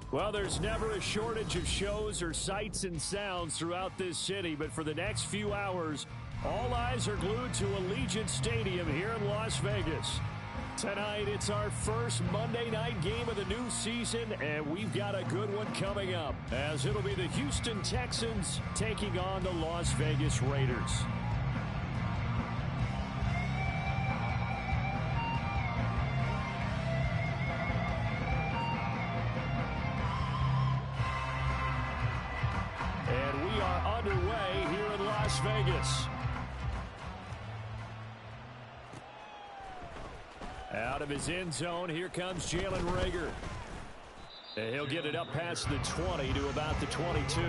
Well, there's never a shortage of shows or sights and sounds throughout this city, but for the next few hours, all eyes are glued to Allegiant Stadium here in Las Vegas. Tonight, it's our first Monday night game of the new season, and we've got a good one coming up, as it'll be the Houston Texans taking on the Las Vegas Raiders. And we are underway here in Las Vegas. Out of his end zone, here comes Jalen Reagor. And he'll get it up past the 20 to about the 22.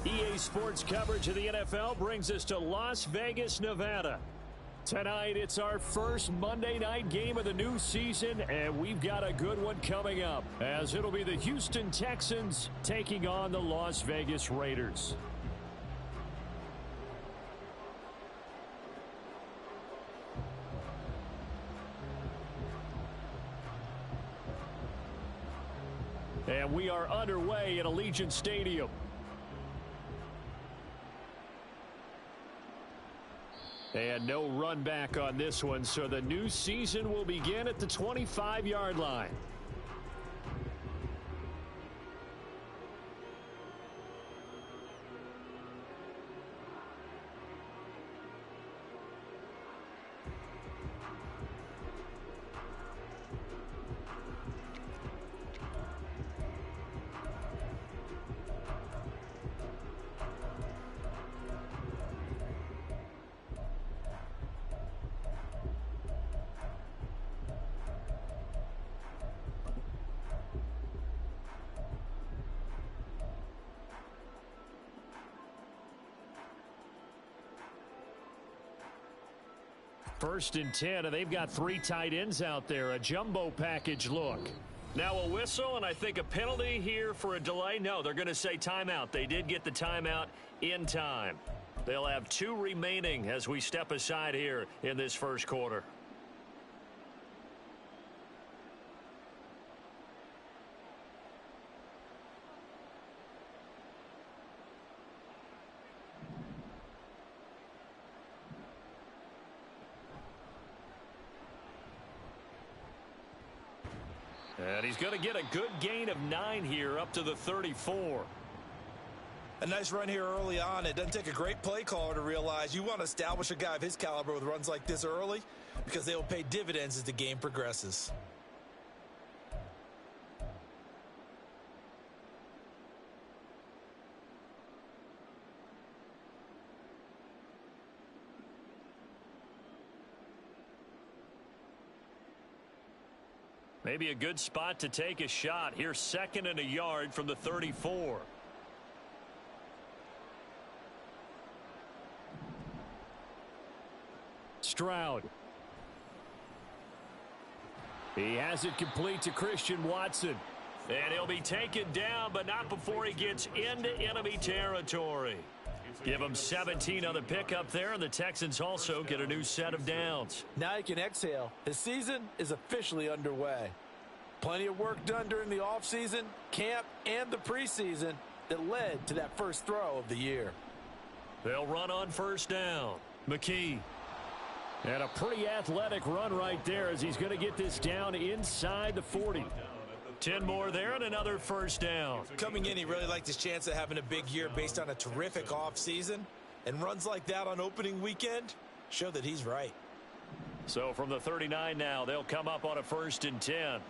EA Sports coverage of the NFL brings us to Las Vegas, Nevada. Tonight, it's our first Monday night game of the new season, and we've got a good one coming up, as it'll be the Houston Texans taking on the Las Vegas Raiders. And we are underway at Allegiant Stadium. And no run back on this one, so the new season will begin at the 25-yard line. First and 10, and they've got 3 tight ends out there. A jumbo package look. Now a whistle, and I think a penalty here for a delay. No, they're going to say timeout. They did get the timeout in time. They'll have 2 remaining as we step aside here in this first quarter. And he's going to get a good gain of 9 here up to the 34. A nice run here early on. It doesn't take a great play caller to realize you want to establish a guy of his caliber with runs like this early, because they will pay dividends as the game progresses. Maybe a good spot to take a shot. Here's 2nd and a yard from the 34. Stroud. He has it complete to Christian Watson. And he'll be taken down, but not before he gets into enemy territory. Give them 17 on the pickup there, and the Texans also get a new set of downs. Now he can exhale. His season is officially underway. Plenty of work done during the offseason, camp, and the preseason that led to that first throw of the year. They'll run on first down. McKee. And a pretty athletic run right there as he's going to get this down inside the 40. 10 more there and another first down. Coming in, he really liked his chance of having a big year based on a terrific offseason. And runs like that on opening weekend show that he's right. So from the 39 now, they'll come up on a 1st and 10.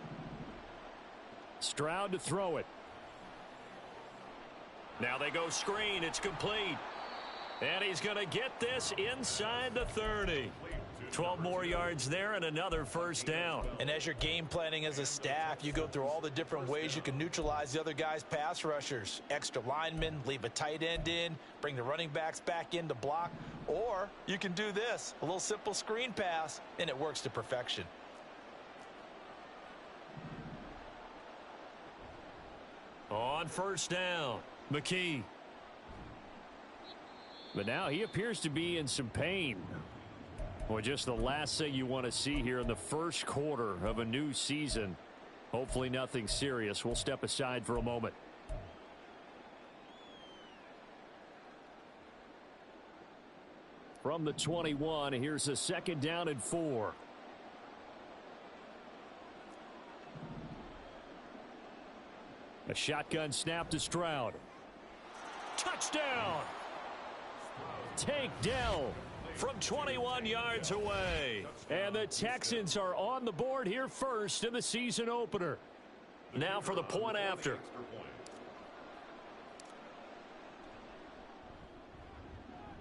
Stroud to throw it. Now they go screen. It's complete. And he's going to get this inside the 30. 12 more yards there and another first down. And as you're game planning as a staff, you go through all the different ways you can neutralize the other guy's pass rushers. Extra linemen, leave a tight end in, bring the running backs back in to block. Or you can do this, a little simple screen pass, and it works to perfection. On first down, McKee. But now he appears to be in some pain. Well, just the last thing you want to see here in the first quarter of a new season. Hopefully nothing serious. We'll step aside for a moment. From the 21, here's a 2nd down and 4. A shotgun snap to Stroud. Touchdown! Takedown from 21 yards away. And the Texans are on the board here first in the season opener. Now for the point after.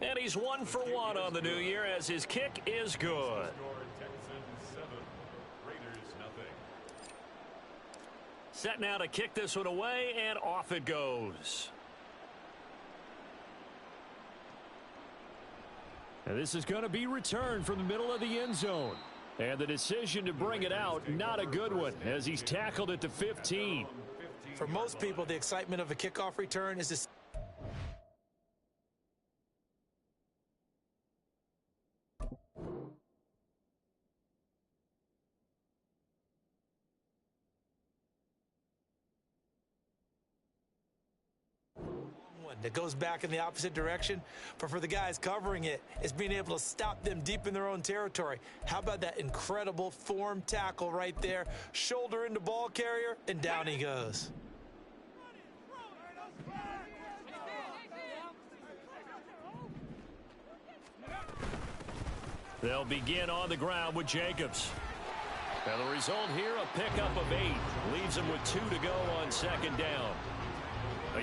And he's 1 for 1 on the new year as his kick is good. Set now to kick this one away, and off it goes. And this is going to be returned from the middle of the end zone. And the decision to bring it out, not a good one, as he's tackled at the 15. For most people, the excitement of a kickoff return is this. That goes back in the opposite direction, but for the guys covering it, it's being able to stop them deep in their own territory. How about that incredible form tackle right there? Shoulder into ball carrier, and down he goes. They'll begin on the ground with Jacobs. And the result here, a pickup of 8. Leaves them with 2 to go on 2nd down.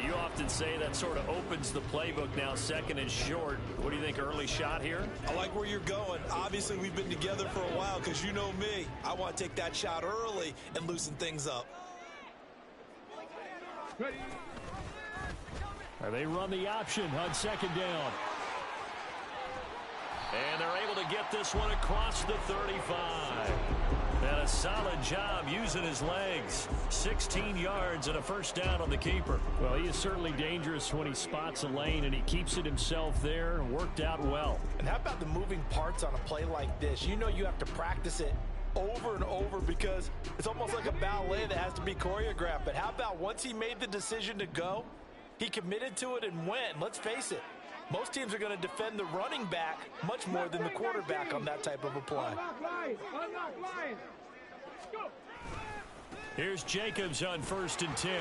You often say that sort of opens the playbook now, 2nd and short. What do you think, early shot here? I like where you're going. Obviously, we've been together for a while because you know me. I want to take that shot early and loosen things up. They run the option on 2nd down. And they're able to get this one across the 35. And a solid job using his legs. 16 yards and a first down on the keeper. Well, he is certainly dangerous when he spots a lane, and he keeps it himself there. Worked out well. And how about the moving parts on a play like this? You know you have to practice it over and over because it's almost like a ballet that has to be choreographed. But how about once he made the decision to go, he committed to it and went. Let's face it, most teams are going to defend the running back much more than the quarterback on that type of a play. Here's Jacobs on 1st and 10.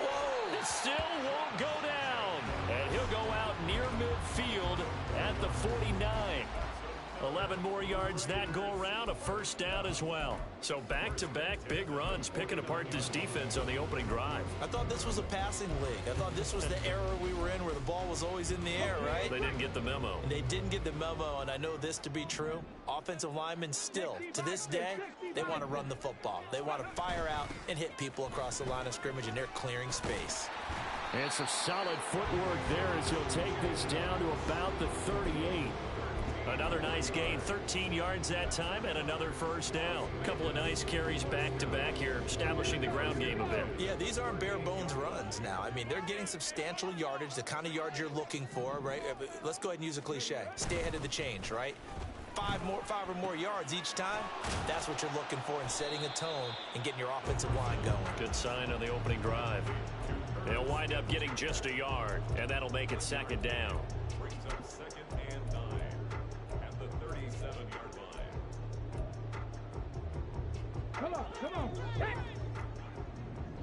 Whoa! It still won't go down. And he'll go out near midfield at the 49. 11 more yards that go around, a first down as well. So back-to-back big runs, picking apart this defense on the opening drive. I thought this was a passing league. I thought this was the era we were in where the ball was always in the air, right? They didn't get the memo. And they didn't get the memo, and I know this to be true. Offensive linemen still, to this day, they want to run the football. They want to fire out and hit people across the line of scrimmage, and they're clearing space. And some solid footwork there as he'll take this down to about the 38. Another nice gain, 13 yards that time, and another first down. A couple of nice carries back-to-back here, establishing the ground game a bit. Yeah, these aren't bare-bones runs now. I mean, they're getting substantial yardage, the kind of yards you're looking for, right? Let's go ahead and use a cliche. Stay ahead of the change, right? Five or more yards each time, that's what you're looking for in setting a tone and getting your offensive line going. Good sign on the opening drive. They'll wind up getting just a yard, and that'll make it second down. Brings up 2nd and 9 at the 37-yard line. Come on. Hey!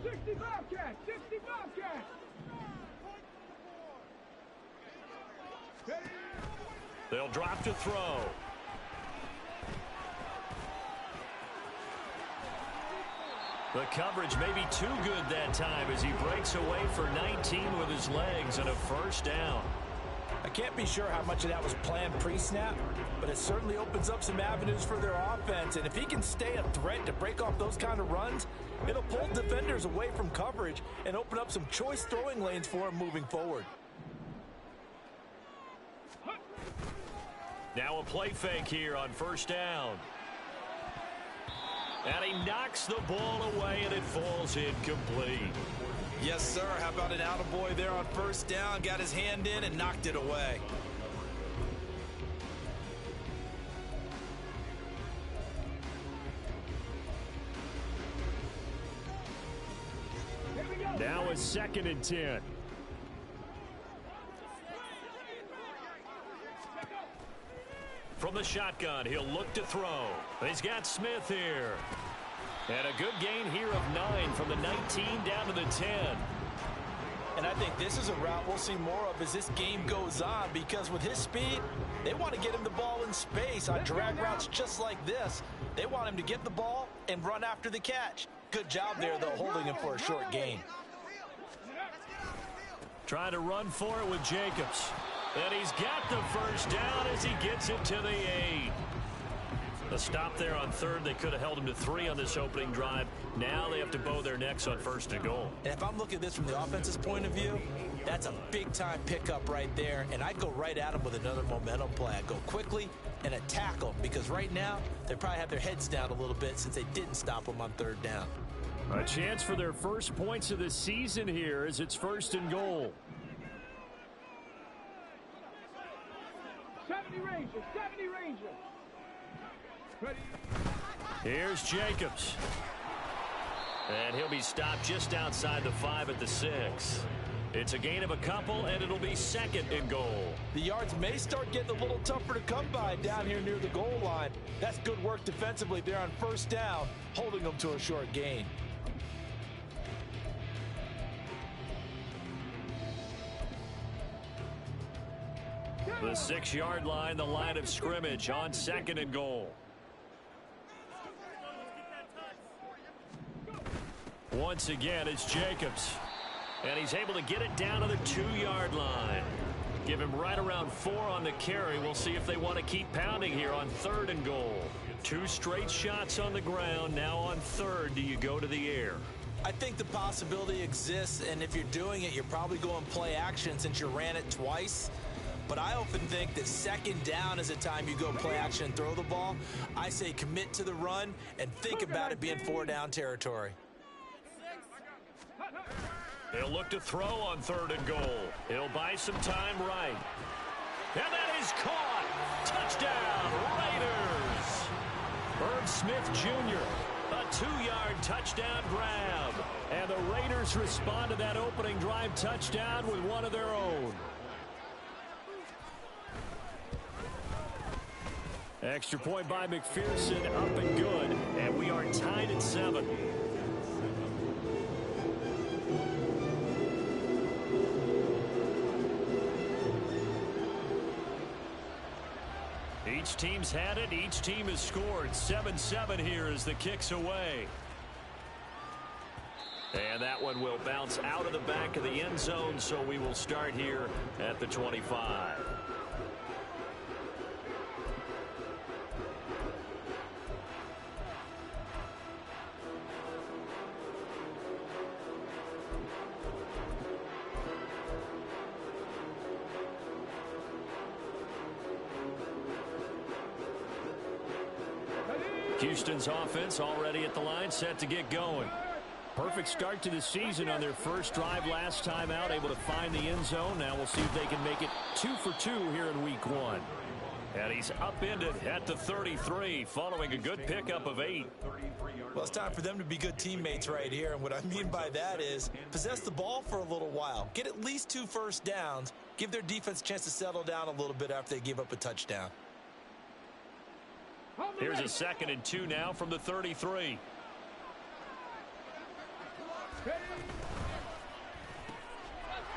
65 catch. They'll drop to throw. The coverage may be too good that time as he breaks away for 19 with his legs and a first down. I can't be sure how much of that was planned pre-snap, but it certainly opens up some avenues for their offense. And if he can stay a threat to break off those kind of runs, it'll pull defenders away from coverage and open up some choice throwing lanes for him moving forward. Now a play fake here on first down. And he knocks the ball away, and it falls incomplete. Yes, sir. How about an attaboy there on first down? Got his hand in and knocked it away. Now a 2nd and 10. From the shotgun, he'll look to throw. He's got Smith here. And a good gain here of 9 from the 19 down to the 10. And I think this is a route we'll see more of as this game goes on, because with his speed, they want to get him the ball in space on drag routes just like this. They want him to get the ball and run after the catch. Good job there, though, holding him for a short gain. Trying to run for it with Jacobs. And he's got the first down as he gets it to the 8. A stop there on 3rd. They could have held him to 3 on this opening drive. Now they have to bow their necks on 1st and goal. And if I'm looking at this from the offense's point of view, that's a big-time pickup right there. And I'd go right at him with another momentum play. I'd go quickly and attack them, because right now they probably have their heads down a little bit since they didn't stop them on 3rd down. A chance for their first points of the season here as it's 1st and goal. 70 Ranger. Ready. Here's Jacobs. And he'll be stopped just outside the 5 at the 6. It's a gain of a couple, and it'll be 2nd and goal. The yards may start getting a little tougher to come by down here near the goal line. That's good work defensively there on first down, holding them to a short gain. The 6-yard line, the line of scrimmage on 2nd and goal. Once again, it's Jacobs. And he's able to get it down to the 2-yard line. Give him right around 4 on the carry. We'll see if they want to keep pounding here on 3rd and goal. 2 straight shots on the ground. Now on 3rd, do you go to the air? I think the possibility exists, and if you're doing it, you're probably going play action since you ran it twice. But I often think that 2nd down is a time you go play action and throw the ball. I say commit to the run and think about it being 4-down territory. He'll look to throw on 3rd and goal. He'll buy some time right. And that is caught. Touchdown, Raiders. Herb Smith Jr., a 2-yard touchdown grab. And the Raiders respond to that opening drive touchdown with one of their own. Extra point by McPherson, up and good. And we are tied at 7. Each team's had it. Each team has scored. 7-7 here as the kick's away. And that one will bounce out of the back of the end zone, so we will start here at the 25. Houston's offense already at the line, set to get going. Perfect start to the season on their first drive last time out, able to find the end zone. Now we'll see if they can make it 2 for 2 here in week 1. And he's upended at the 33 following a good pickup of 8. Well, it's time for them to be good teammates right here. And what I mean by that is possess the ball for a little while. Get at least 2 first downs. Give their defense a chance to settle down a little bit after they give up a touchdown. Here's a 2nd and 2 now from the 33.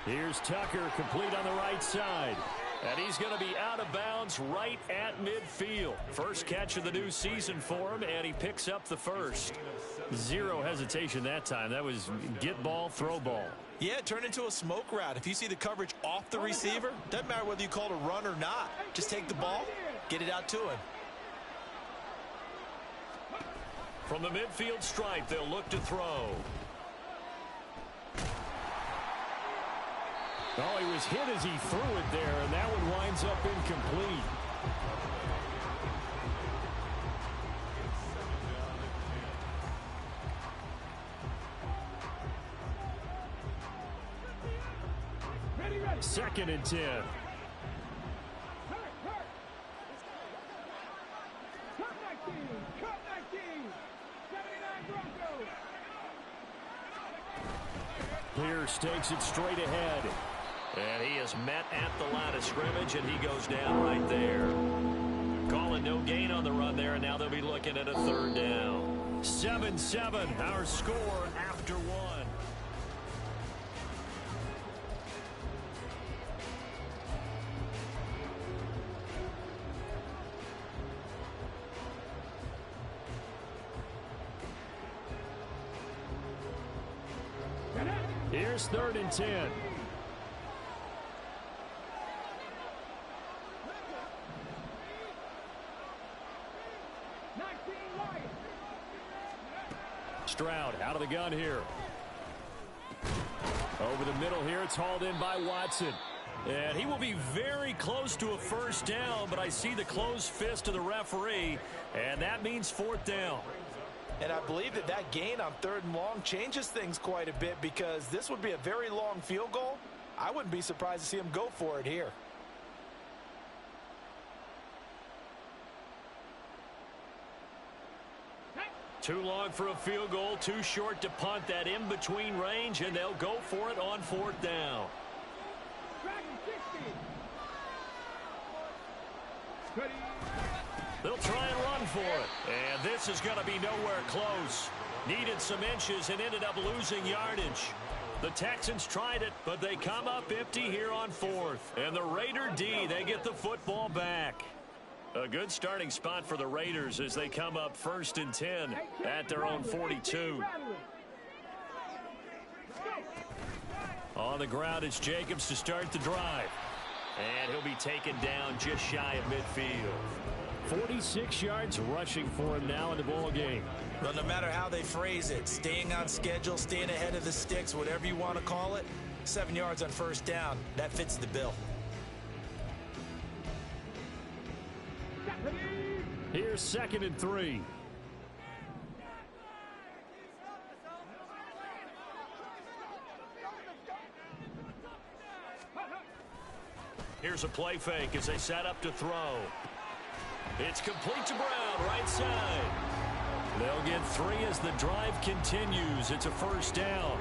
Here's Tucker, complete on the right side. And he's going to be out of bounds right at midfield. First catch of the new season for him, and he picks up the first. Zero hesitation that time. That was get ball, throw ball. Yeah, turn into a smoke route. If you see the coverage off the receiver, doesn't matter whether you call it a run or not. Just take the ball, get it out to him. From the midfield stripe, they'll look to throw. Oh, he was hit as he threw it there, and that one winds up incomplete. Second and 10. Pierce takes it straight ahead. And he is met at the line of scrimmage, and he goes down right there. Calling no gain on the run there, and now they'll be looking at a 3rd down. 7-7, our score after 1. Here's 3rd and 10. Stroud out of the gun here. Over the middle here, it's hauled in by Watson. And he will be very close to a 1st down, but I see the closed fist of the referee, and that means 4th down. And I believe that gain on 3rd and long changes things quite a bit, because this would be a very long field goal. I wouldn't be surprised to see him go for it here. Too long for a field goal, too short to punt. That in-between range, and they'll go for it on 4th down. They'll try and run for it. And this is going to be nowhere close. Needed some inches and ended up losing yardage. The Texans tried it, but they come up empty here on 4th. And the Raider D, they get the football back. A good starting spot for the Raiders as they come up 1st and 10 at their own 42. On the ground, it's Jacobs to start the drive. And he'll be taken down just shy of midfield. 46 yards rushing for him now in the ball game. Well, no matter how they phrase it, staying on schedule, staying ahead of the sticks, whatever you want to call it, 7 yards on 1st down, that fits the bill. Here's 2nd and 3. Here's a play fake as they set up to throw. It's complete to Brown, right side. They'll get 3 as the drive continues. It's a 1st down.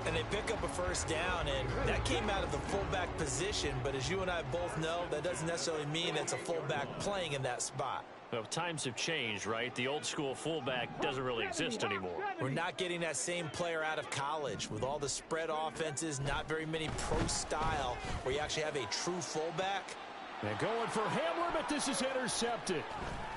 And they pick up a 1st down, and that came out of the fullback position. But as you and I both know, that doesn't necessarily mean it's a fullback playing in that spot. Well, times have changed, right? The old school fullback doesn't really exist anymore. We're not getting that same player out of college. With all the spread offenses, not very many pro style where you actually have a true fullback. They're going for Hamler, but this is intercepted.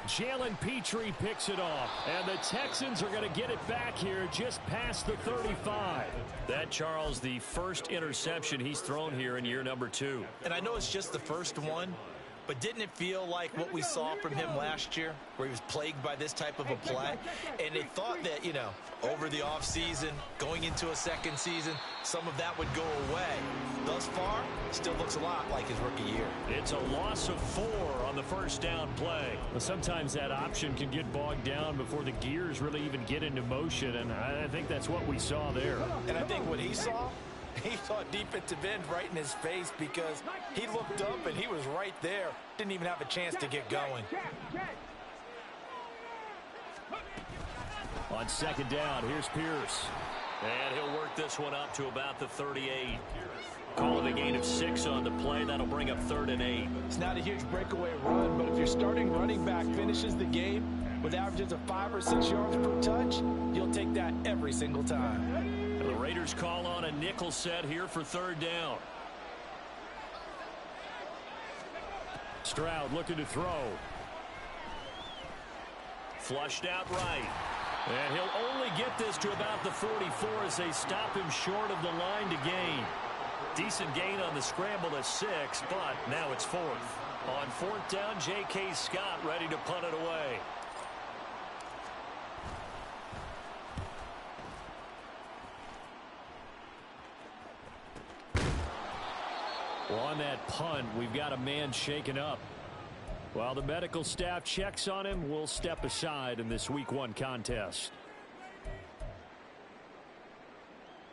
Jalen Petrie picks it off, and the Texans are going to get it back here just past the 35. That, Charles, the first interception he's thrown here in year number 2. And I know it's just the first one, But didn't it feel like what we saw from him last year, where he was plagued by this type of a play? And they thought that, you know, over the offseason, going into a second season, some of that would go away. Thus far, still looks a lot like his rookie year. It's a loss of 4 on the first down play. Well, sometimes that option can get bogged down before the gears really even get into motion, and I think that's what we saw there. And I think what he saw defensive end right in his face, because he looked up and he was right there. Didn't even have a chance to get going. On second down, here's Pierce. And he'll work this one up to about the 38. Calling a gain of 6 on the play. That'll bring up 3rd and 8. It's not a huge breakaway run, but if your starting running back finishes the game with averages of 5 or 6 yards per touch, you'll take that every single time. And the Raiders call on a nickel set here for 3rd down. Stroud looking to throw. Flushed out right. And he'll only get this to about the 44 as they stop him short of the line to gain. Decent gain on the scramble to 6, but now it's 4th. On 4th down, J.K. Scott ready to punt it away. Well, on that punt, we've got a man shaken up. While the medical staff checks on him, we'll step aside in this Week 1 contest.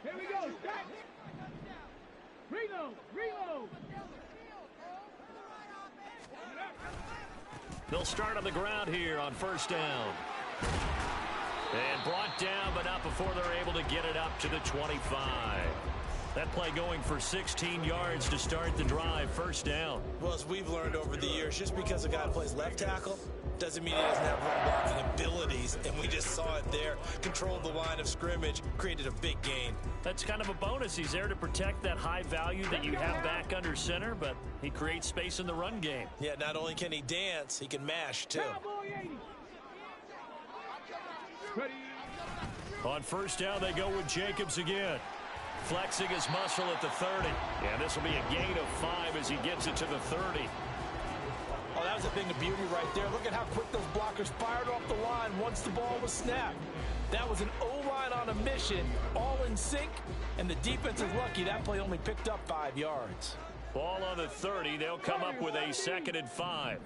Here we go. Reload. Reload. They'll start on the ground here on 1st down. And brought down, but not before they're able to get it up to the 25. That play going for 16 yards to start the drive. 1st down. Well, as we've learned over the years, just because a guy plays left tackle doesn't mean he doesn't have run blocking abilities, and we just saw it there. Controlled the line of scrimmage, created a big gain. That's kind of a bonus. He's there to protect that high value that you have back under center, but he creates space in the run game. Yeah, not only can he dance, he can mash, too. On 1st down, they go with Jacobs again. Flexing his muscle at the 30. And this will be a gain of 5 as he gets it to the 30. Oh, that was a thing of beauty right there. Look at how quick those blockers fired off the line once the ball was snapped. That was an O-line on a mission, all in sync, and the defense is lucky that play only picked up 5 yards. Ball on the 30. They'll come up with a 2nd and 5.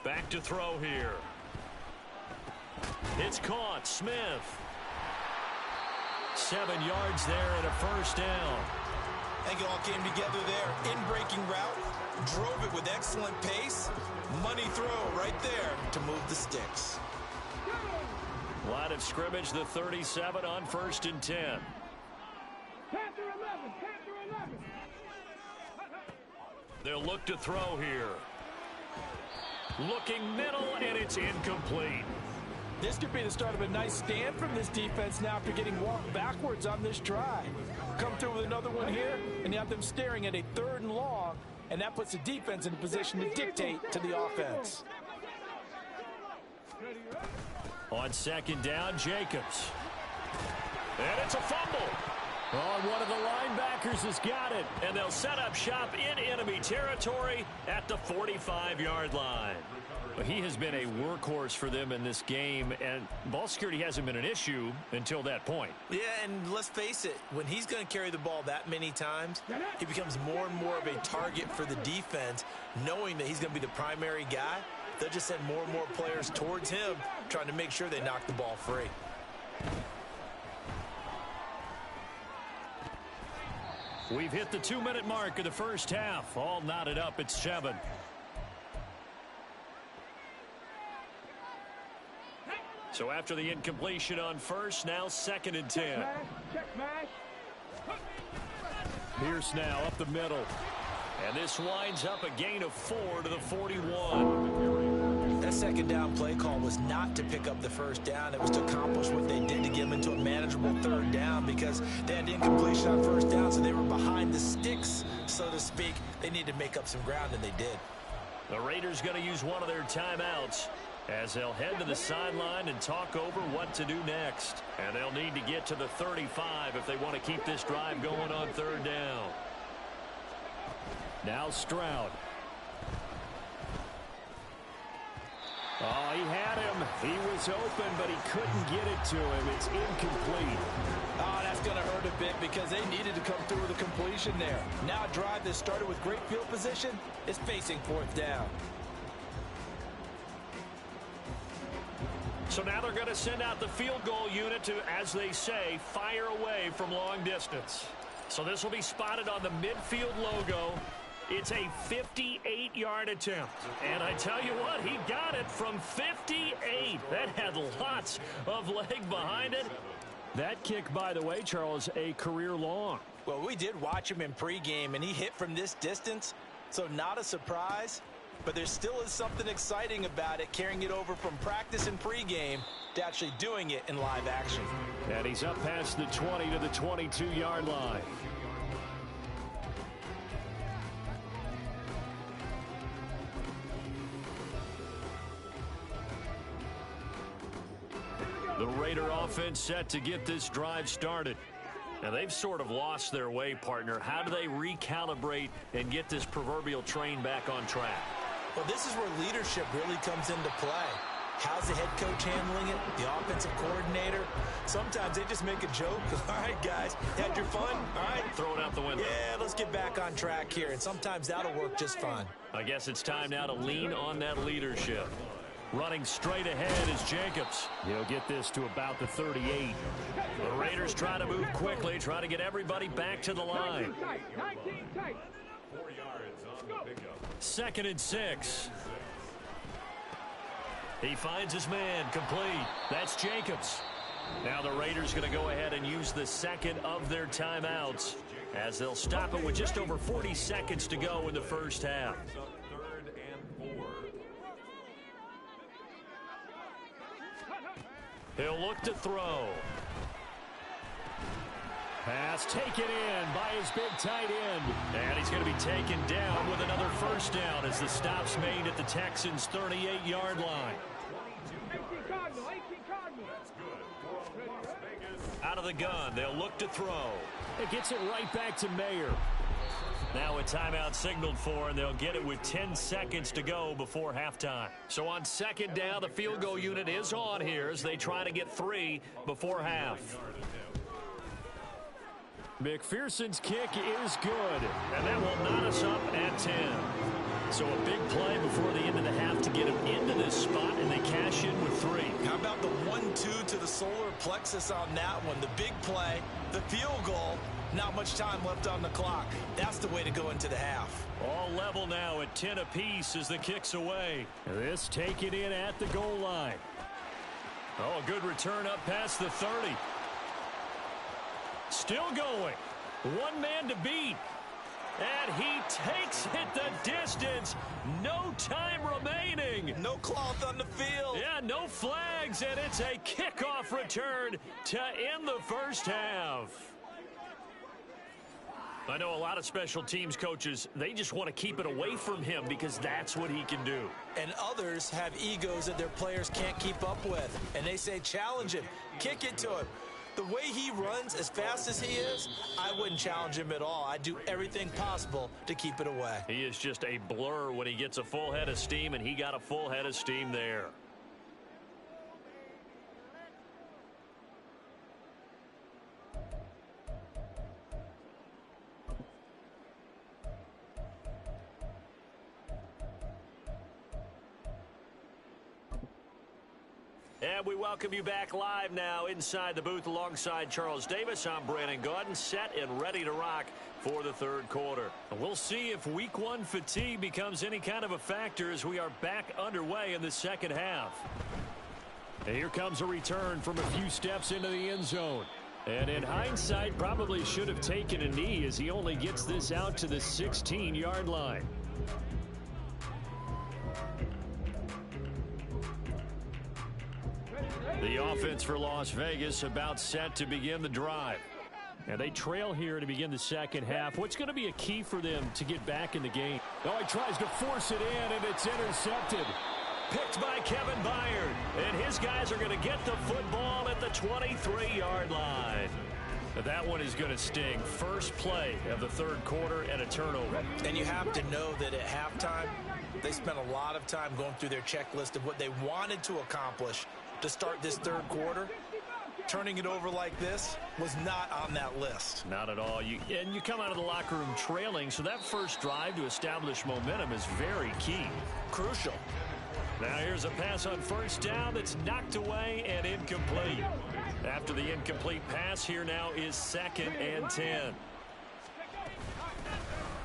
Back to throw here. It's caught. Smith. 7 yards there and a 1st down. I think it all came together there. In-breaking route. Drove it with excellent pace. Money throw right there to move the sticks. Line of scrimmage, the 37 on 1st and 10. Panther 11. Panther 11. They'll look to throw here. Looking middle, and it's incomplete. This could be the start of a nice stand from this defense now after getting walked backwards on this drive. Come through with another one here, and you have them staring at a 3rd and long, and that puts the defense in a position to dictate to the offense. On 2nd down, Jacobs. And it's a fumble. Oh, one of the linebackers has got it, and they'll set up shop in enemy territory at the 45-yard line. He has been a workhorse for them in this game, and ball security hasn't been an issue until that point. Yeah, and let's face it, when he's going to carry the ball that many times, he becomes more and more of a target for the defense, knowing that he's going to be the primary guy. They'll just send more and more players towards him, trying to make sure they knock the ball free. We've hit the 2-minute mark of the 1st half. All knotted up at 7. So after the incompletion on 1st, now 2nd and 10. Check mash. Pierce now up the middle. And this winds up a gain of 4 to the 41. That 2nd down play call was not to pick up the 1st down. It was to accomplish what they did to get them into a manageable 3rd down, because they had the incompletion on 1st down, so they were behind the sticks, so to speak. They needed to make up some ground, and they did. The Raiders going to use one of their timeouts. as they'll head to the sideline and talk over what to do next. And they'll need to get to the 35 if they want to keep this drive going on third down. Now Stroud. Oh, he had him. He was open, but he couldn't get it to him. It's incomplete. Oh, that's going to hurt a bit because they needed to come through with a completion there. Now a drive that started with great field position is facing fourth down. So now they're going to send out the field goal unit to, as they say, fire away from long distance. So this will be spotted on the midfield logo. It's a 58-yard attempt. And I tell you what, he got it from 58. That had lots of leg behind it. That kick, by the way, Charles, a career long. Well, we did watch him in pregame, and he hit from this distance, so not a surprise. But there still is something exciting about it, carrying it over from practice and pregame to actually doing it in live action. And he's up past the 20 to the 22-yard line. The Raider offense set to get this drive started. Now, they've sort of lost their way, partner. How do they recalibrate and get this proverbial train back on track? Well, this is where leadership really comes into play. How's the head coach handling it? The offensive coordinator? Sometimes they just make a joke. All right, guys, had your fun? All right. Throw it out the window. Yeah, let's get back on track here, and sometimes that'll work just fine. I guess it's time now to lean on that leadership. Running straight ahead is Jacobs. He'll get this to about the 38. The Raiders try to move quickly, try to get everybody back to the line. 19 tight. 4 yards on the pickup. 2nd and 6. He finds his man, complete. That's Jacobs. Now the Raiders going to go ahead and use the second of their timeouts as they'll stop it with just over 40 seconds to go in the first half. It's up 3rd and 4. He'll look to throw. Pass taken in by his big tight end. And he's going to be taken down with another first down as the stop's made at the Texans' 38-yard line. 18 Cardinal, 18 Cardinal. Out of the gun, they'll look to throw. It gets it right back to Mayer. Now a timeout signaled for, and they'll get it with 10 seconds to go before halftime. So on 2nd down, the field goal unit is on here as they try to get 3 before half. McPherson's kick is good. And that will knot us up at 10. So a big play before the end of the half to get them into this spot, and they cash in with 3. How about the 1-2 to the solar plexus on that one? The big play, the field goal, not much time left on the clock. That's the way to go into the half. All level now at 10 apiece as the kick's away. This taken in at the goal line. Oh, a good return up past the 30. Still going. One man to beat. And he takes it the distance. No time remaining. No cloth on the field. Yeah, no flags, and it's a kickoff return to end the first half. I know a lot of special teams coaches, they just want to keep it away from him because that's what he can do. And others have egos that their players can't keep up with. And they say, challenge him, kick it to him. The way he runs as fast as he is, I wouldn't challenge him at all. I'd do everything possible to keep it away. He is just a blur when he gets a full head of steam, and he got a full head of steam there. And we welcome you back live now inside the booth alongside Charles Davis. I'm Brandon Godz, set and ready to rock for the third quarter. And we'll see if week 1 fatigue becomes any kind of a factor as we are back underway in the second half. And here comes a return from a few steps into the end zone. And in hindsight, probably should have taken a knee as he only gets this out to the 16-yard line. The offense for Las Vegas about set to begin the drive. And they trail here to begin the second half. What's going to be a key for them to get back in the game? Oh, he tries to force it in, and it's intercepted. Picked by Kevin Byard. And his guys are going to get the football at the 23-yard line. That one is going to sting. First play of the third quarter and a turnover. And you have to know that at halftime, they spent a lot of time going through their checklist of what they wanted to accomplish to start this third quarter. Turning it over like this was not on that list. Not at all. You come out of the locker room trailing, so that first drive to establish momentum is very key. Crucial. Now here's a pass on first down that's knocked away and incomplete. After the incomplete pass, here now is 2nd and 10.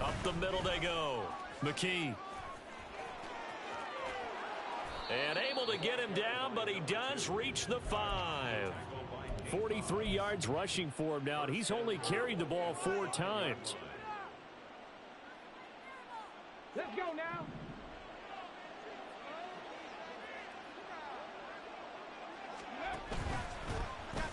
Up the middle they go. McKee. And able to get him down, but he does reach the 5. 43 yards rushing for him now, and he's only carried the ball 4 times. Let's go now.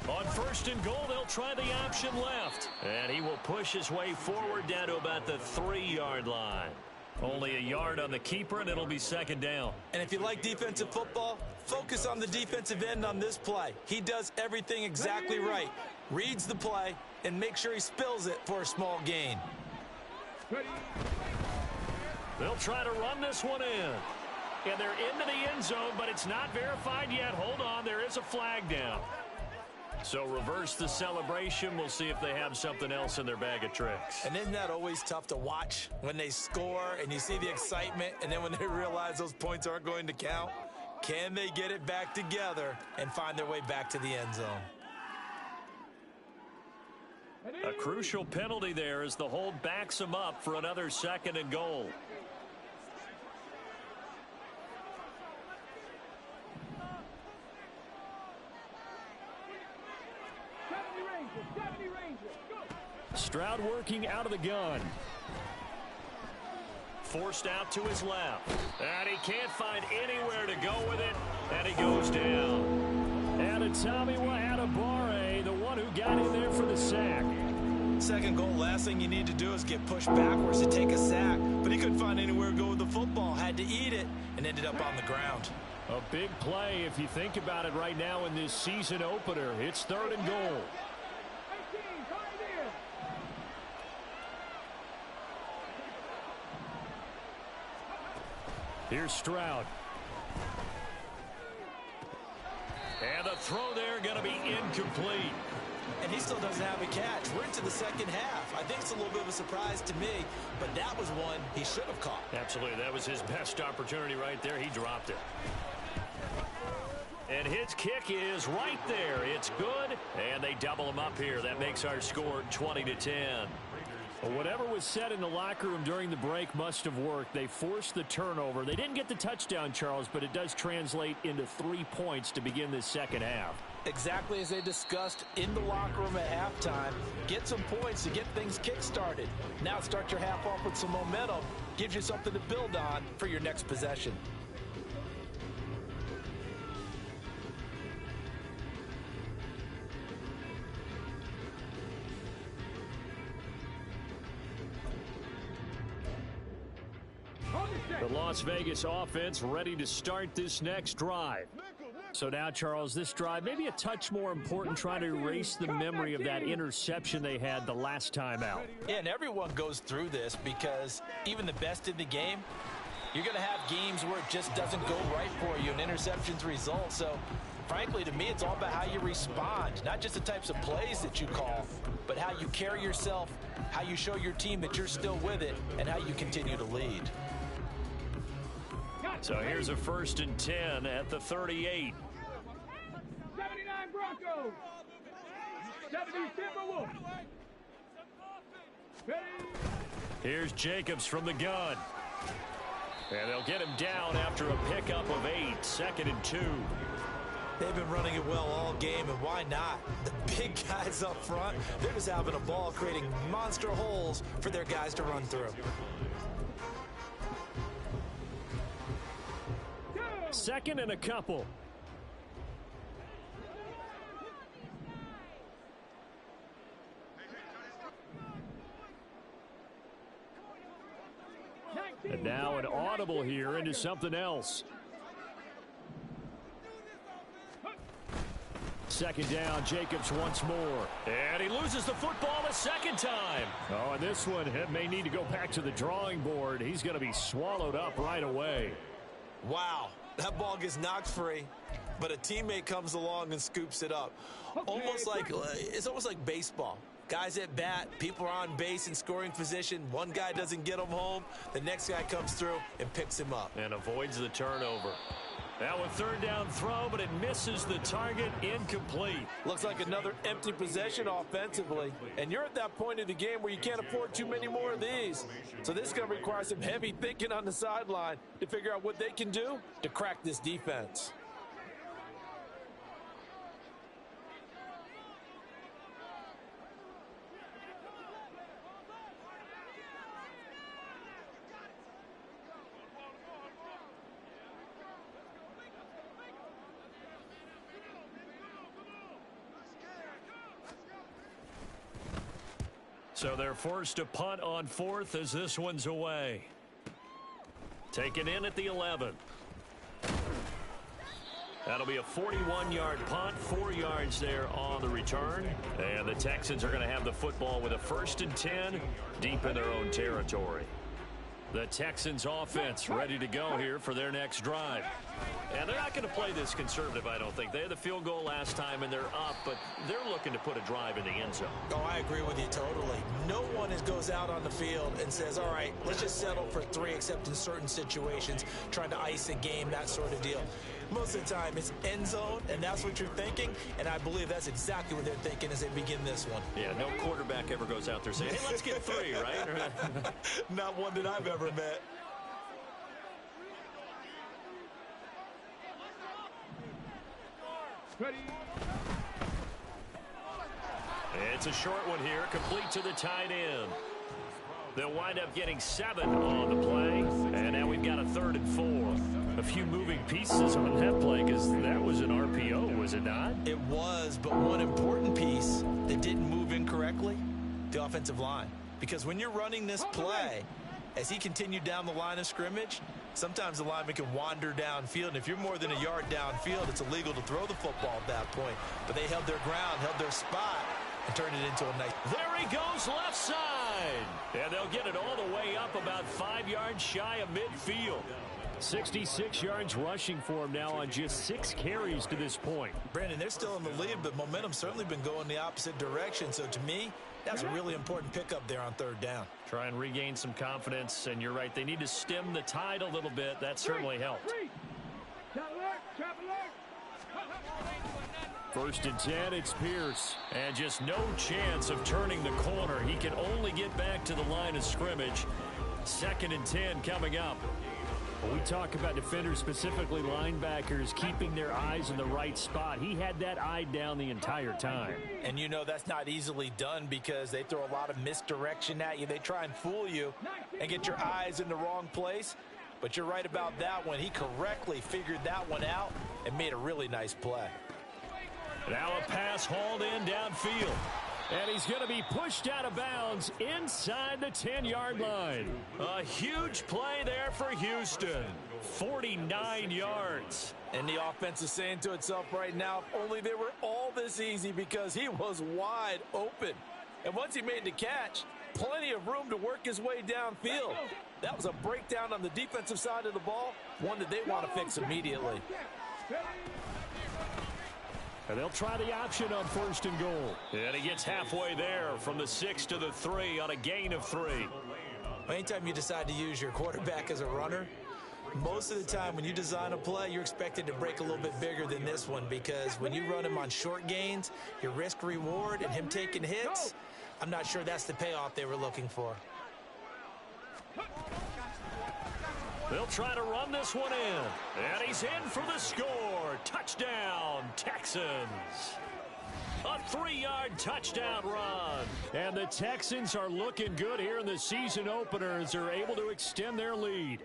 On 1st and goal, they'll try the option left. And he will push his way forward down to about the 3-yard line. Only a yard on the keeper, and it'll be 2nd down. And if you like defensive football, focus on the defensive end on this play. He does everything exactly right. Reads the play and makes sure he spills it for a small gain. They'll try to run this one in. And they're into the end zone, but it's not verified yet. Hold on, there is a flag down. So reverse the celebration. We'll see if they have something else in their bag of tricks. And isn't that always tough to watch when they score and you see the excitement, and then when they realize those points aren't going to count? Can they get it back together and find their way back to the end zone? A crucial penalty there as the hold backs them up for another 2nd and goal. Stroud working out of the gun. Forced out to his left. And he can't find anywhere to go with it. And he goes down. And it's Tommy Adebawore, the one who got in there for the sack. 2nd goal, last thing you need to do is get pushed backwards to take a sack. But he couldn't find anywhere to go with the football. Had to eat it and ended up on the ground. A big play if you think about it right now in this season opener. It's 3rd and goal. Here's Stroud. And the throw there going to be incomplete. And he still doesn't have a catch. We're into the 2nd half. I think it's a little bit of a surprise to me, but that was one he should have caught. Absolutely. That was his best opportunity right there. He dropped it. And his kick is right there. It's good, and they double him up here. That makes our score 20-10. Well, whatever was said in the locker room during the break must have worked. They forced the turnover. They didn't get the touchdown, Charles, but it does translate into 3 points to begin this 2nd half. Exactly as they discussed in the locker room at halftime. Get some points to get things kick-started. Now start your half off with some momentum. Gives you something to build on for your next possession. The Las Vegas offense ready to start this next drive. So now, Charles, this drive maybe a touch more important, trying to erase the memory of that interception they had the last time out. Yeah, and everyone goes through this because even the best in the game, you're going to have games where it just doesn't go right for you and interceptions result. So, frankly, to me, it's all about how you respond, not just the types of plays that you call, but how you carry yourself, how you show your team that you're still with it, and how you continue to lead. So here's a 1st and 10 at the 38. 79 Broncos. 70 Timberwolves. Here's Jacobs from the gun. And they'll get him down after a pickup of 8. 2nd and 2. They've been running it well all game, and why not? The big guys up front, they're just having a ball, creating monster holes for their guys to run through. 2nd and a couple. And now an audible here into something else. Second down, Jacobs once more. And he loses the football a second time. Oh, and this one may need to go back to the drawing board. He's going to be swallowed up right away. Wow, that ball gets knocked free, but a teammate comes along and scoops it up. It's almost like baseball. Guys at bat, people are on base in scoring position. One guy doesn't get him home. The next guy comes through and picks him up. And avoids the turnover. Now a third down throw, but it misses the target, incomplete. Looks like another empty possession offensively. And you're at that point of the game where you can't afford too many more of these. So this is going to require some heavy thinking on the sideline to figure out what they can do to crack this defense. So they're forced to punt on fourth as this one's away. Taken in at the 11. That'll be a 41-yard punt, 4 yards there on the return. And the Texans are going to have the football with a 1st and 10 deep in their own territory. The Texans offense ready to go here for their next drive. And they're not going to play this conservative, I don't think. They had the field goal last time, and they're up, but they're looking to put a drive in the end zone. Oh, I agree with you totally. No one goes out on the field and says, all right, let's just settle for 3, except in certain situations, trying to ice a game, that sort of deal. Most of the time, it's end zone, and that's what you're thinking, and I believe that's exactly what they're thinking as they begin this one. Yeah, no quarterback ever goes out there saying, hey, let's get 3, right? Not one that I've ever met. Ready. It's a short one here, complete to the tight end. They'll wind up getting 7 on the play, and now we've got a 3rd and 4. A few moving pieces on that play because that was an RPO, was it not? It was, but one important piece that didn't move incorrectly, the offensive line. Because when you're running this play, as he continued down the line of scrimmage, sometimes the lineman can wander downfield, and if you're more than a yard downfield, it's illegal to throw the football at that point. But they held their ground, held their spot, and turned it into a nice... There he goes left side. And they'll get it all the way up about 5 yards shy of midfield. 66 yards rushing for him now on just 6 carries to this point. Brandon, they're still in the lead, but momentum's certainly been going the opposite direction. So to me, that's a really important pickup there on 3rd down. Try and regain some confidence, and you're right. They need to stem the tide a little bit. That certainly helped. 1st and 10, it's Pierce. And just no chance of turning the corner. He can only get back to the line of scrimmage. 2nd and 10 coming up. When we talk about defenders, specifically linebackers, keeping their eyes in the right spot. He had that eye down the entire time. And you know that's not easily done because they throw a lot of misdirection at you. They try and fool you and get your eyes in the wrong place. But you're right about that one. He correctly figured that one out and made a really nice play. Now a pass hauled in downfield. And he's going to be pushed out of bounds inside the 10-yard line. A huge play there for Houston. 49 yards. And the offense is saying to itself right now, if only they were all this easy, because he was wide open. And once he made the catch, plenty of room to work his way downfield. That was a breakdown on the defensive side of the ball, one that they want to fix immediately. And they'll try the option on 1st and goal. And he gets halfway there from the 6 to the 3 on a gain of 3. Anytime you decide to use your quarterback as a runner, most of the time when you design a play, you're expected to break a little bit bigger than this one, because when you run him on short gains, your risk reward and him taking hits, I'm not sure that's the payoff they were looking for. They'll try to run this one in. And he's in for the score. Touchdown, Texans. A 3-yard touchdown run. And the Texans are looking good here in the season opener as they're able to extend their lead.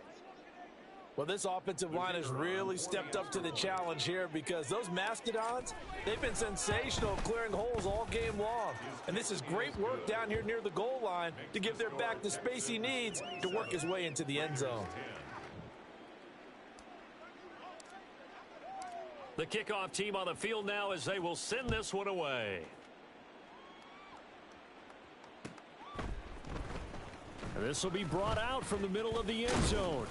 Well, this offensive line has really stepped up to the challenge here, because those Mastodons, they've been sensational clearing holes all game long. And this is great work down here near the goal line to give their back the space he needs to work his way into the end zone. The kickoff team on the field now as they will send this one away. And this will be brought out from the middle of the end zone.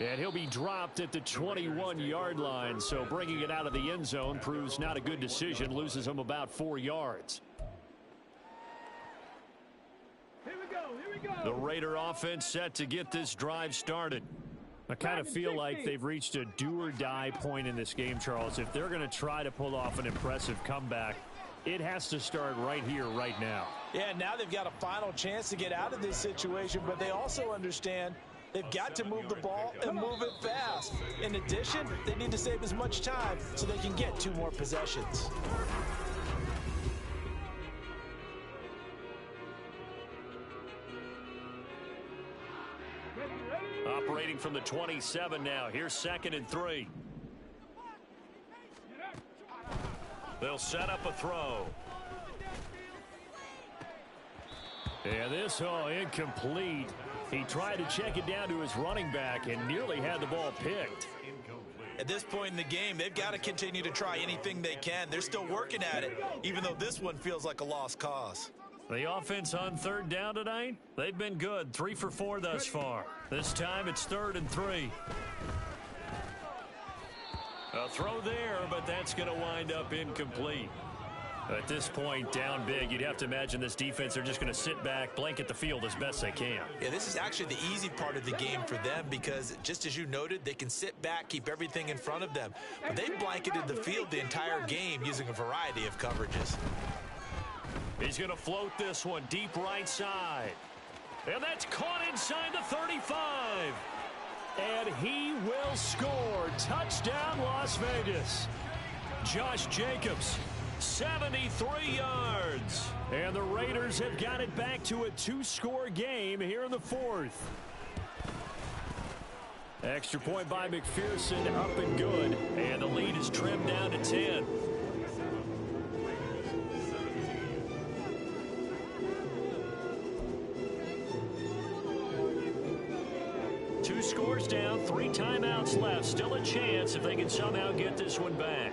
And he'll be dropped at the 21-yard line. So bringing it out of the end zone proves not a good decision. Loses him about 4 yards. Here we go. Here we go. The Raider offense set to get this drive started. I kind of feel like they've reached a do-or-die point in this game, Charles. If they're going to try to pull off an impressive comeback, it has to start right here, right now. Yeah, now they've got a final chance to get out of this situation, but they also understand they've got to move the ball and move it fast. In addition, they need to save as much time so they can get 2 more possessions. Operating from the 27 now. Here's 2nd and 3. They'll set up a throw. Yeah, this incomplete. He tried to check it down to his running back and nearly had the ball picked. At this point in the game, they've got to continue to try anything they can. They're still working at it, even though this one feels like a lost cause. The offense on 3rd down tonight, they've been good. 3 for 4 thus far. This time it's 3rd and 3. A throw there, but that's going to wind up incomplete. At this point, down big, you'd have to imagine this defense, they're just going to sit back, blanket the field as best they can. Yeah, this is actually the easy part of the game for them because, just as you noted, they can sit back, keep everything in front of them. But they've blanketed the field the entire game using a variety of coverages. He's going to float this one deep right side. And that's caught inside the 35. And he will score. Touchdown, Las Vegas. Josh Jacobs, 73 yards. And the Raiders have got it back to a 2-score game here in the 4th. Extra point by McPherson, up and good. And the lead is trimmed down to 10. Two scores down, 3 timeouts left. Still a chance if they can somehow get this one back.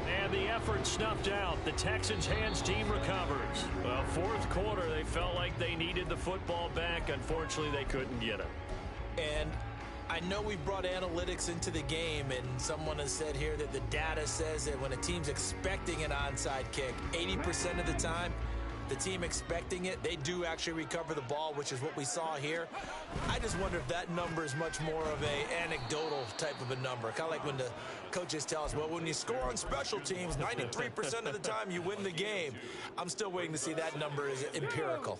And the effort snuffed out. The Texans' hands team recovers. Well, 4th quarter, they felt like they needed the football back. Unfortunately, they couldn't get it. And I know we brought analytics into the game, and someone has said here that the data says that when a team's expecting an onside kick, 80% of the time, the team expecting it, they do actually recover the ball, which is what we saw here. I just wonder if that number is much more of a anecdotal type of a number. Kind of like when the coaches tell us, well, when you score on special teams, 93% of the time you win the game. I'm still waiting to see that number is empirical.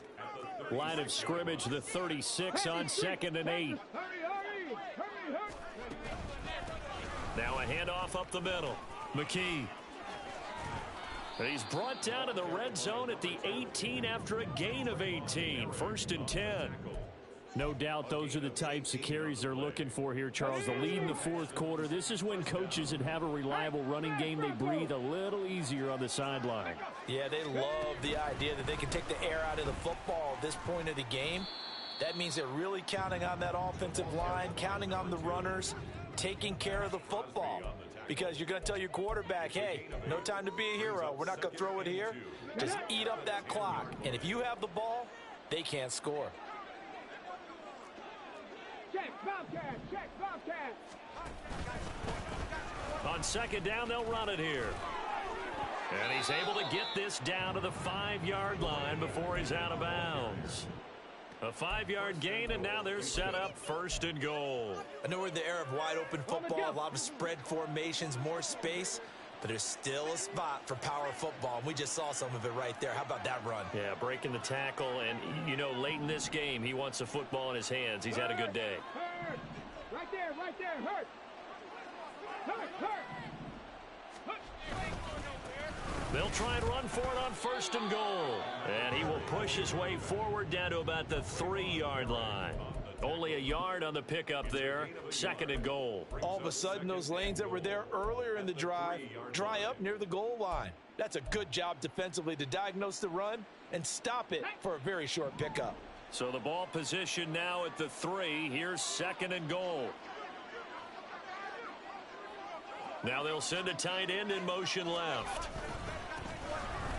Line of scrimmage, the 36 on 2nd and 8. Now a handoff up the middle. McKee. He's brought down to the red zone at the 18 after a gain of 18. 1st and 10. No doubt those are the types of carries they're looking for here, Charles. The lead in the 4th quarter. This is when coaches that have a reliable running game, they breathe a little easier on the sideline. Yeah, they love the idea that they can take the air out of the football at this point of the game. That means they're really counting on that offensive line, counting on the runners, taking care of the football. Because you're going to tell your quarterback, hey, no time to be a hero. We're not going to throw it here. Just eat up that clock. And if you have the ball, they can't score. Check, Bobcat, check, Bobcat. On 2nd down, they'll run it here. And he's able to get this down to the 5-yard line before he's out of bounds. A 5-yard gain, and now they're set up 1st and goal. I know we're in the era of wide-open football, a lot of spread formations, more space, but there's still a spot for power football, and we just saw some of it right there. How about that run? Yeah, breaking the tackle, and, you know, late in this game, he wants the football in his hands. He's had a good day. Hurt. Right there, hurt. Hurt. They'll try and run for it on 1st and goal. And he will push his way forward down to about the 3-yard line. Only a yard on the pickup there. 2nd and goal. All of a sudden, those lanes that were there earlier in the drive dry up near the goal line. That's a good job defensively to diagnose the run and stop it for a very short pickup. So the ball position now at the 3. Here's 2nd and goal. Now they'll send a tight end in motion left.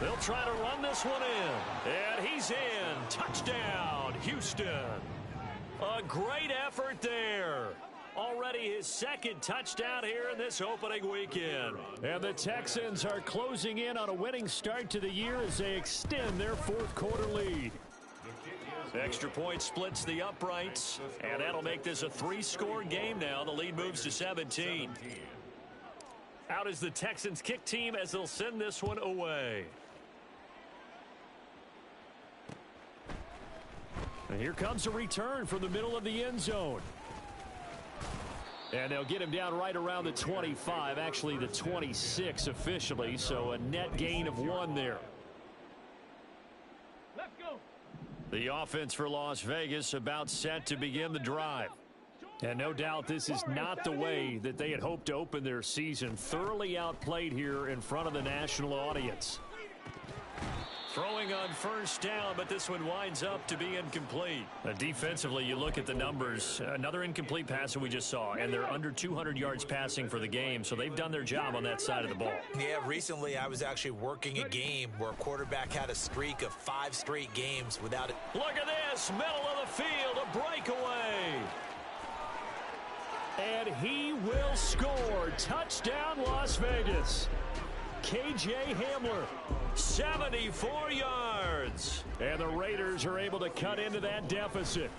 They'll try to run this one in. And he's in. Touchdown, Houston. A great effort there. Already his 2nd touchdown here in this opening weekend. And the Texans are closing in on a winning start to the year as they extend their 4th quarter lead. Extra point splits the uprights, and that'll make this a 3-score game now. The lead moves to 17. Out is the Texans kick team as they'll send this one away. And here comes a return from the middle of the end zone. And they'll get him down right around the 25, actually the 26 officially, so a net gain of 1 there. Let's go. The offense for Las Vegas about set to begin the drive. And no doubt this is not the way that they had hoped to open their season. Thoroughly outplayed here in front of the national audience. Throwing on 1st down, but this one winds up to be incomplete. Defensively, you look at the numbers. Another incomplete pass that we just saw, and they're under 200 yards passing for the game, so they've done their job on that side of the ball. Yeah, recently I was actually working a game where a quarterback had a streak of 5 straight games without it. Look at this, middle of the field, a breakaway. And he will score. Touchdown, Las Vegas. K.J. Hamler, 74 yards. And the Raiders are able to cut into that deficit.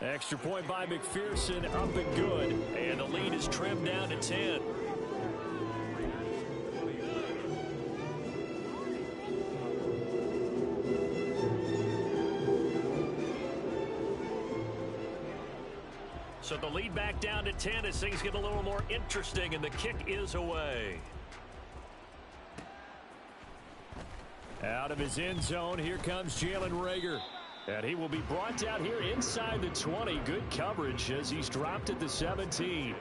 Extra point by McPherson, up and good. And the lead is trimmed down to 10. So the lead back down to 10 as things get a little more interesting, and the kick is away. Out of his end zone, here comes Jalen Reagor. And he will be brought down here inside the 20. Good coverage as he's dropped at the 17.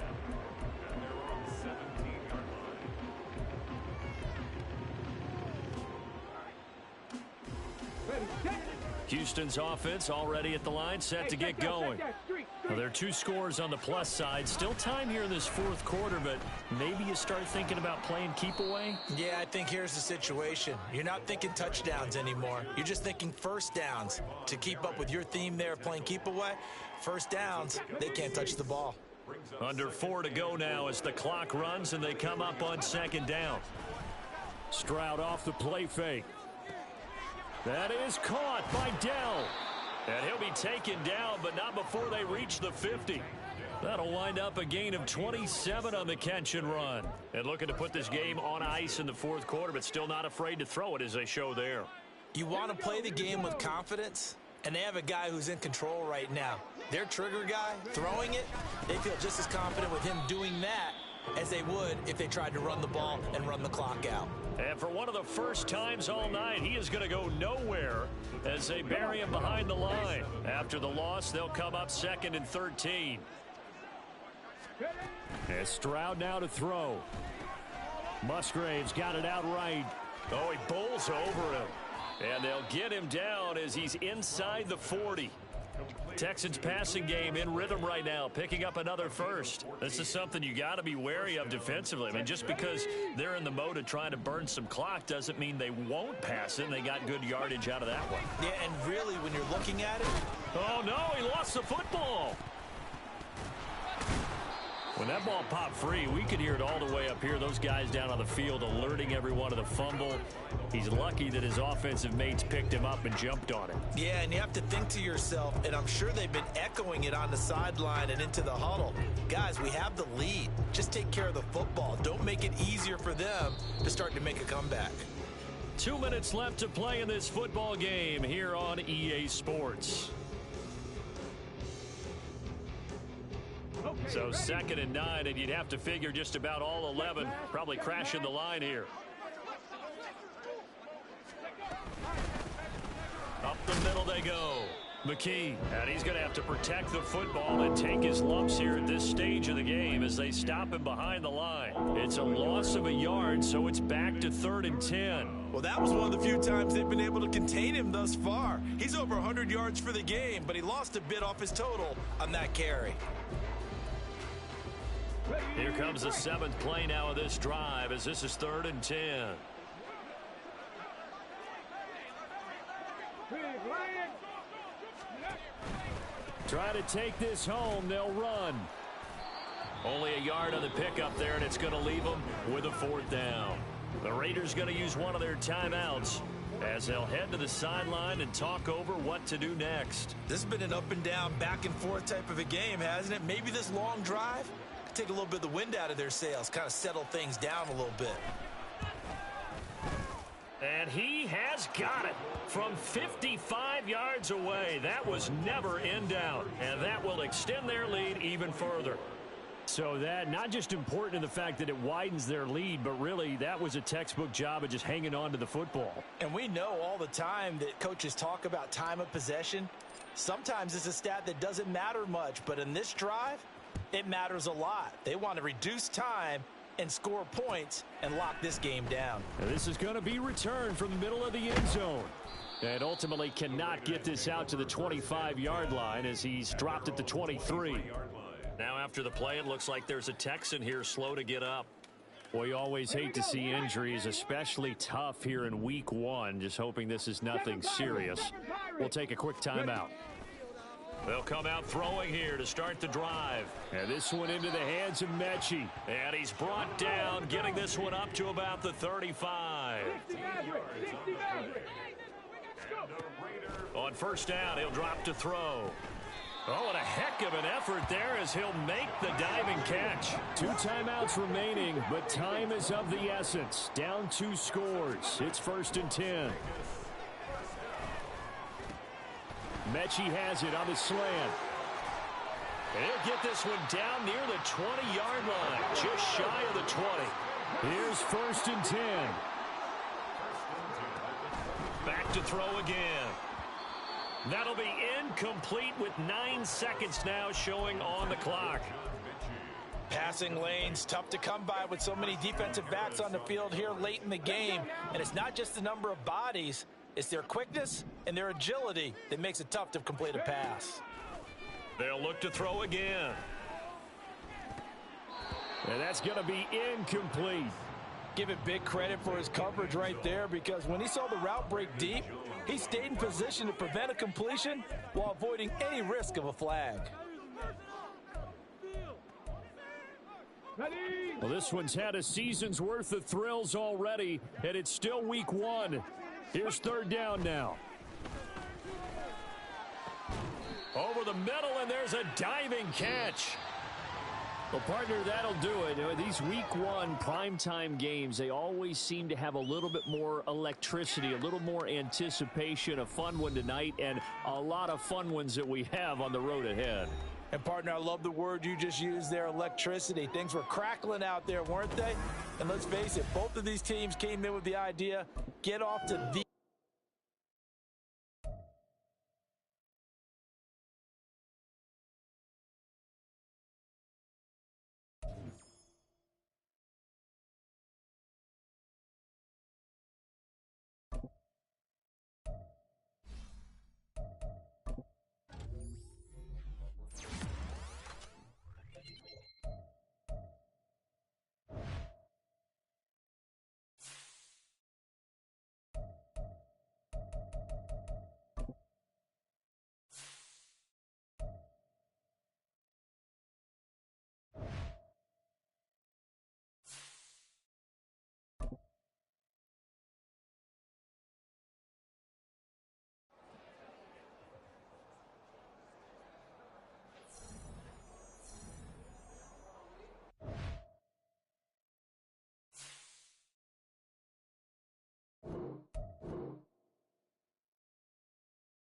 Houston's offense already at the line, set to get going. Well, there are 2 scores on the plus side. Still time here in this 4th quarter, but maybe you start thinking about playing keep away? Yeah, I think here's the situation. You're not thinking touchdowns anymore. You're just thinking 1st downs. To keep up with your theme there of playing keep away, 1st downs, they can't touch the ball. Under 4 to go now as the clock runs and they come up on 2nd down. Stroud off the play fake. That is caught by Dell. And he'll be taken down, but not before they reach the 50. That'll wind up a gain of 27 on the catch and run. And looking to put this game on ice in the 4th quarter, but still not afraid to throw it as they show there. You want to play the game with confidence, and they have a guy who's in control right now. Their trigger guy, throwing it, they feel just as confident with him doing that as they would if they tried to run the ball and run the clock out. And for one of the first times all night, he is going to go nowhere as they bury him behind the line. After the loss, they'll come up 2nd and 13. And Stroud now to throw. Musgrave's got it outright. Oh, he bowls over him. And they'll get him down as he's inside the 40. Texans passing game in rhythm right now, picking up another first. This is something you got to be wary of defensively. I mean, just because they're in the mode of trying to burn some clock doesn't mean they won't pass it, and they got good yardage out of that one. Yeah, and really, when you're looking at it... Oh, no, he lost the football. When that ball popped free, we could hear it all the way up here. Those guys down on the field alerting everyone of the fumble. He's lucky that his offensive mates picked him up and jumped on him. Yeah, and you have to think to yourself, and I'm sure they've been echoing it on the sideline and into the huddle. Guys, we have the lead. Just take care of the football. Don't make it easier for them to start to make a comeback. 2 minutes left to play in this football game here on EA Sports. So 2nd and 9, and you'd have to figure just about all 11 probably crashing the line here. Up the middle they go. McKee, and he's going to have to protect the football and take his lumps here at this stage of the game as they stop him behind the line. It's a loss of a yard, so it's back to 3rd and 10. Well, that was one of the few times they've been able to contain him thus far. He's over 100 yards for the game, but he lost a bit off his total on that carry. Here comes the 7th play now of this drive as this is 3rd and 10. Try to take this home. They'll run. Only a yard on the pickup there, and it's going to leave them with a 4th down. The Raiders going to use one of their timeouts as they'll head to the sideline and talk over what to do next. This has been an up and down, back and forth type of a game, hasn't it? Maybe this long drive could take a little bit of the wind out of their sails, kind of settle things down a little bit. And he has got it from 55 yards away. That was never in doubt, and that will extend their lead even further. So that not just important in the fact that it widens their lead, but really that was a textbook job of just hanging on to the football. And we know all the time that coaches talk about time of possession. Sometimes it's a stat that doesn't matter much, but in this drive, it matters a lot. They want to reduce time and score points and lock this game down. And this is going to be returned from the middle of the end zone. And ultimately cannot get this out to the 25-yard line as he's dropped at the 23. Now after the play, it looks like there's a Texan here slow to get up. Well, you always hate to see injuries, especially tough here in week 1. Just hoping this is nothing serious. We'll take a quick timeout. They'll come out throwing here to start the drive. And this one into the hands of Mechie. And he's brought down, getting this one up to about the 35. On 1st down, he'll drop to throw. Oh, and a heck of an effort there as he'll make the diving catch. 2 timeouts remaining, but time is of the essence. Down 2 scores. It's 1st and 10. Mechie has it on the slant. He'll get this one down near the 20-yard line, just shy of the 20. Here's 1st and 10. Back to throw again. That'll be incomplete with 9 seconds now showing on the clock. Passing lanes, tough to come by with so many defensive backs on the field here late in the game. And it's not just the number of bodies, it's their quickness and their agility that makes it tough to complete a pass. They'll look to throw again. And that's going to be incomplete. Give it big credit for his coverage right there, because when he saw the route break deep, he stayed in position to prevent a completion while avoiding any risk of a flag. Well, this one's had a season's worth of thrills already, and it's still week 1. Here's 3rd down now. Over the middle, and there's a diving catch. Well, partner, that'll do it. You know, these week 1 primetime games, they always seem to have a little bit more electricity, a little more anticipation. A fun one tonight, and a lot of fun ones that we have on the road ahead. And, partner, I love the word you just used there, electricity. Things were crackling out there, weren't they? And let's face it, both of these teams came in with the idea, get off to the